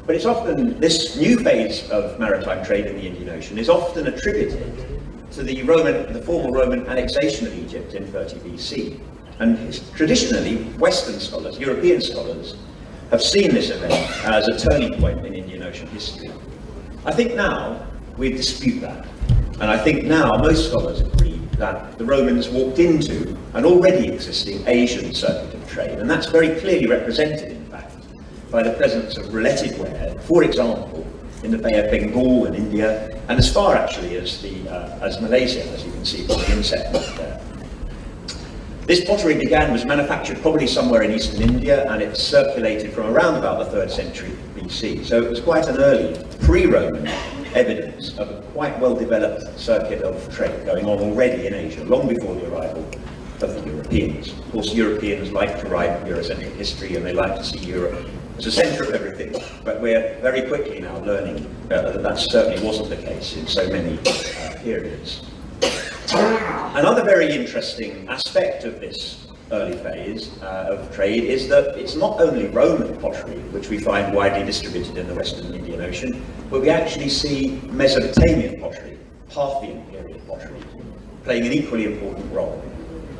But it's often, this new phase of maritime trade in the Indian Ocean is often attributed to the formal Roman annexation of Egypt in 30 BC. And traditionally, Western scholars, European scholars, have seen this event as a turning point in Indian Ocean history. I think now we dispute that. And I think now most scholars agree that the Romans walked into an already existing Asian circuit of trade. And that's very clearly represented, in fact, by the presence of related ware, for example, in the Bay of Bengal and India, and as far actually as Malaysia, as you can see from the inset map there. This pottery was manufactured probably somewhere in eastern India, and it circulated from around about the 3rd century BC. So it was quite an early, pre-Roman evidence of a quite well-developed circuit of trade going on already in Asia, long before the arrival of the Europeans. Of course, Europeans like to write Eurocentric history, and they like to see Europe as a centre of everything. But we're very quickly now learning that certainly wasn't the case in so many periods. Another very interesting aspect of this early phase of trade is that it's not only Roman pottery, which we find widely distributed in the Western Indian Ocean, but we actually see Mesopotamian pottery, Parthian period pottery, playing an equally important role.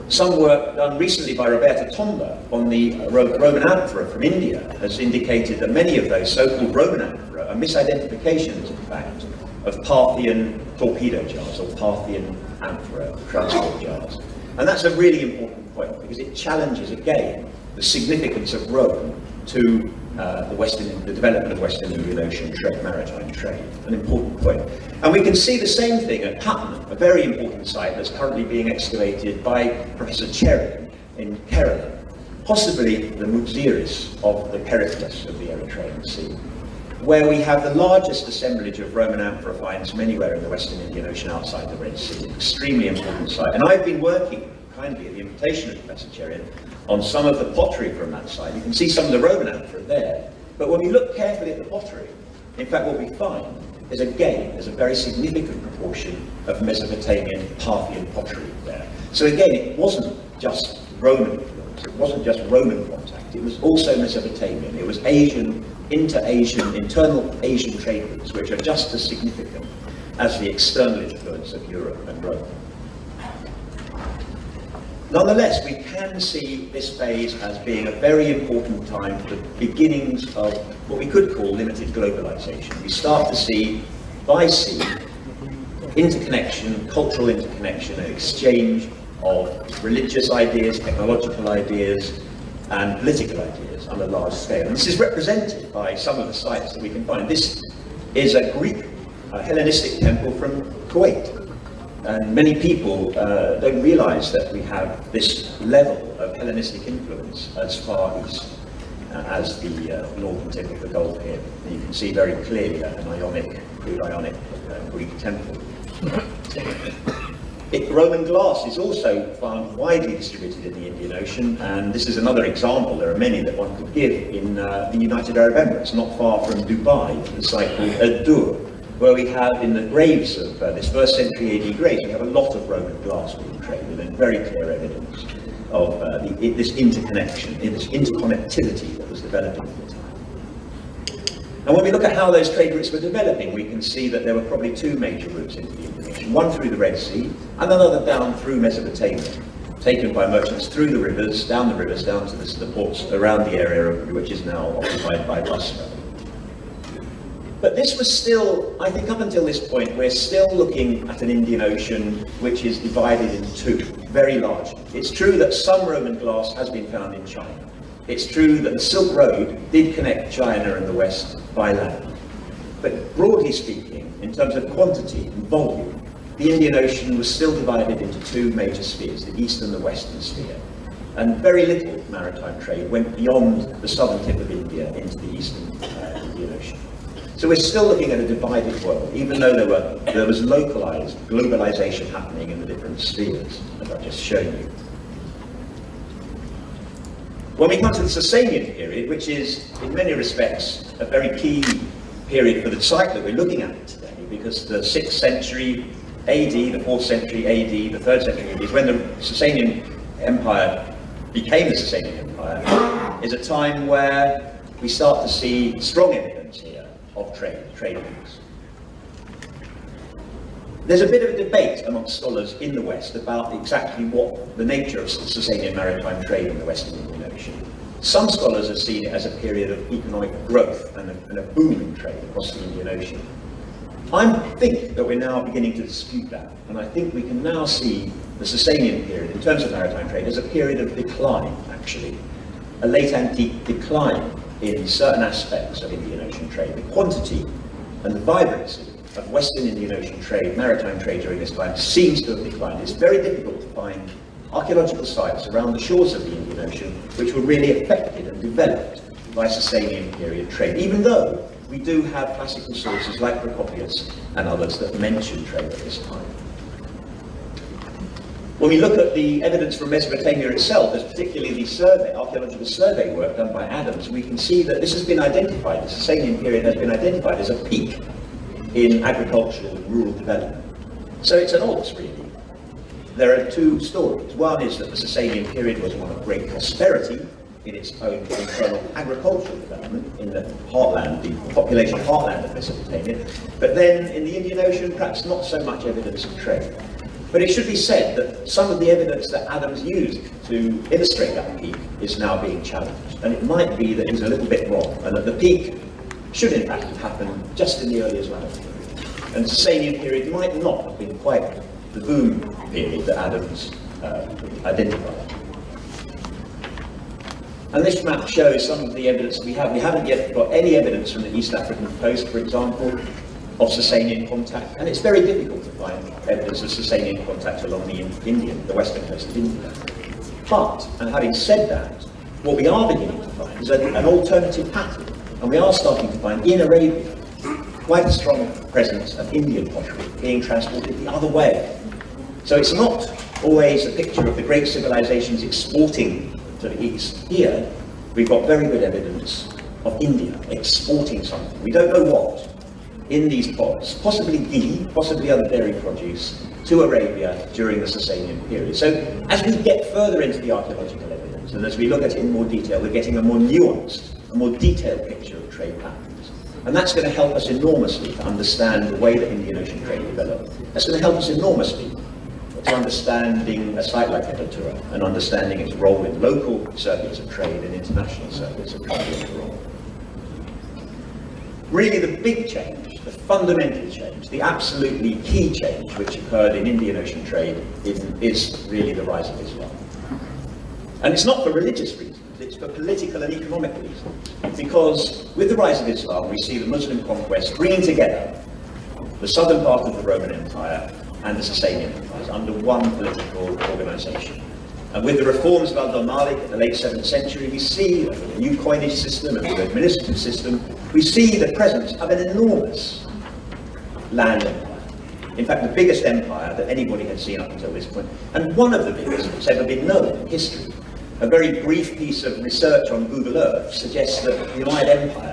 Some work done recently by Roberta Tomba on the Roman amphora from India has indicated that many of those so-called Roman amphora are misidentifications, in fact, of Parthian torpedo jars or Parthian amphora transport jars. And that's a really important point because it challenges again the significance of Rome to the development of Western Indian Ocean trade, maritime trade, an important point. And we can see the same thing at Patna, a very important site that's currently being excavated by Professor Cherry in Kerala, possibly the Muziris of the Pericles of the Eritrean Sea, where we have the largest assemblage of Roman amphora finds from anywhere in the Western Indian Ocean outside the Red Sea. Extremely important site. And I've been working, kindly at the invitation of Professor Cherian, on some of the pottery from that site. You can see some of the Roman amphora there. But when we look carefully at the pottery, in fact what we find is again, there's a very significant proportion of Mesopotamian Parthian pottery there. So again, it wasn't just Roman influence, it wasn't just Roman contact, it was also Mesopotamian. It was Asian, inter-Asian, internal Asian trade routes, which are just as significant as the external influence of Europe and Rome. Nonetheless, we can see this phase as being a very important time for the beginnings of what we could call limited globalization. We start to see, by sea, interconnection, cultural interconnection, and exchange of religious ideas, technological ideas, and political ideas on a large scale. And this is represented by some of the sites that we can find. This is a Greek Hellenistic temple from Kuwait. And many people don't realize that we have this level of Hellenistic influence as far east as the northern tip of the Gulf here. And you can see very clearly an Ionic, crude Ionic Greek temple. Roman glass is also found widely distributed in the Indian Ocean, and this is another example. There are many that one could give in the United Arab Emirates, not far from Dubai, a site called Ad-Dur, where we have in the graves of this 1st century AD graves, we have a lot of Roman glass being traded, and very clear evidence of this interconnection, this interconnectivity that was developing at the time. And when we look at how those trade routes were developing, we can see that there were probably two major routes into the Indian Ocean, one through the Red Sea, and another down through Mesopotamia, taken by merchants through the rivers, down to the ports around the area which is now occupied by Basra. But this was still, I think up until this point, we're still looking at an Indian Ocean which is divided in two, very large. It's true that some Roman glass has been found in China. It's true that the Silk Road did connect China and the West by land. But broadly speaking, in terms of quantity and volume, the Indian Ocean was still divided into two major spheres, the East and the Western sphere. And very little maritime trade went beyond the southern tip of India into the Eastern Indian Ocean. So we're still looking at a divided world, even though there was localized globalization happening in the different spheres, as I've just shown you. When we come to the Sasanian period, which is in many respects a very key period for the site that we're looking at today, because the 6th century AD, the 4th century AD, the 3rd century AD is when the Sasanian Empire became the Sasanian Empire, is a time where we start to see strong evidence here of trade links. There's a bit of a debate amongst scholars in the West about exactly what the nature of Sasanian maritime trade in the Western Indian Ocean. Some scholars have seen it as a period of economic growth and a boom in trade across the Indian Ocean. I think that we're now beginning to dispute that, and I think we can now see the Sasanian period, in terms of maritime trade, as a period of decline, actually. A late antique decline in certain aspects of Indian Ocean trade. The quantity and the vibrancy of Western Indian Ocean trade, maritime trade during this time, seems to have declined. It's very difficult to find archaeological sites around the shores of the Indian Ocean which were really affected and developed by Sasanian period trade, even though we do have classical sources like Procopius and others that mention trade at this time. When we look at the evidence from Mesopotamia itself, as particularly the archaeological survey work done by Adams, we can see that this has been identified, the Sasanian period has been identified as a peak in agricultural and rural development. So it's an odds, really. There are two stories. One is that the Sasanian period was one of great prosperity in its own internal agricultural development in the heartland, the population heartland of Mesopotamia. But then in the Indian Ocean, perhaps not so much evidence of trade. But it should be said that some of the evidence that Adams used to illustrate that peak is now being challenged. And it might be that he was a little bit wrong, and that the peak should in fact have happened just in the early Islamic period. And the Sasanian period might not have been quite the boom period that Adams identified. And this map shows some of the evidence that we have. We haven't yet got any evidence from the East African coast, for example, of Sasanian contact, and it's very difficult to find evidence of Sasanian contact along the western coast of India. But, and having said that, what we are beginning to find is an alternative pattern, and we are starting to find in Arabia quite a strong presence of Indian pottery being transported the other way. So it's not always a picture of the great civilizations exporting to the east. Here, we've got very good evidence of India exporting something. We don't know what in these pots, possibly ghee, possibly other dairy produce, to Arabia during the Sasanian period. So as we get further into the archaeological evidence, and as we look at it in more detail, we're getting a more nuanced, a more detailed picture of trade patterns. And that's going to help us enormously to understand the way that Indian Ocean trade developed. That's going to help us enormously to understanding a site like Kedah and understanding its role in local circuits of trade and international circuits of trade later on. Really the big change, the fundamental change, the absolutely key change which occurred in Indian Ocean trade is really the rise of Islam. And it's not for religious reasons, it's for political and economic reasons. Because with the rise of Islam, we see the Muslim conquest bringing together the southern part of the Roman Empire and the Sasanian empires under one political organization. And with the reforms of Abdul-Malik in the late 7th century, we see a new coinage system and the administrative system, we see the presence of an enormous land empire. In fact, the biggest empire that anybody had seen up until this point, and one of the biggest that's ever been known in history. A very brief piece of research on Google Earth suggests that the Umayyad Empire